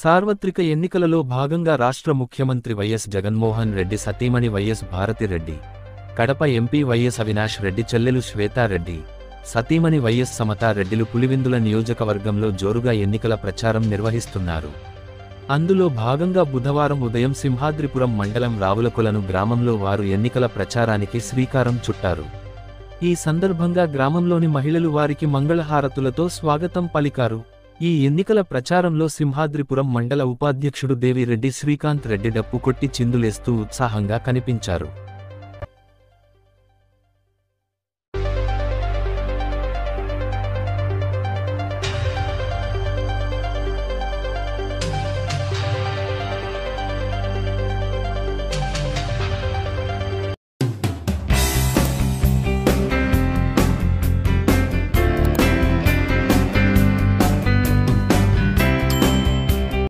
సార్వత్రిక ఎన్నికలలో భాగంగా రాష్ట్ర ముఖ్యమంత్రి వైఎస్ జగన్మోహన్ రెడ్డి సతీమణి YS Bharathi Reddy, Kadapa MP YS Avinash Reddy చెల్లెలు శ్వేతారెడ్డి, సతీమణి వైఎస్ సమతారెడ్డిలు పులివెందుల నియోజకవర్గంలో జోరుగా ఎన్నికల ప్రచారం నిర్వహిస్తున్నారు. అందులో భాగంగా బుధవారం ఉదయం సింహాద్రిపురం మండలం రావులకొలను గ్రామంలో వారు ఎన్నికల ప్రచారానికి శ్రీకారం చుట్టారు. ఈ సందర్భంగా గ్రామంలోని మహిళలు వారికి మంగళహారతులతో స్వాగతం పలికారు. ఈ ఎన్నికల ప్రచారంలో సింహాద్రిపురం మండల ఉపాధ్యక్షుడు దేవిరెడ్డి శ్రీకాంత్ రెడ్డి డప్పు కొట్టి చిందులేస్తూ ఉత్సాహంగా కనిపించారు.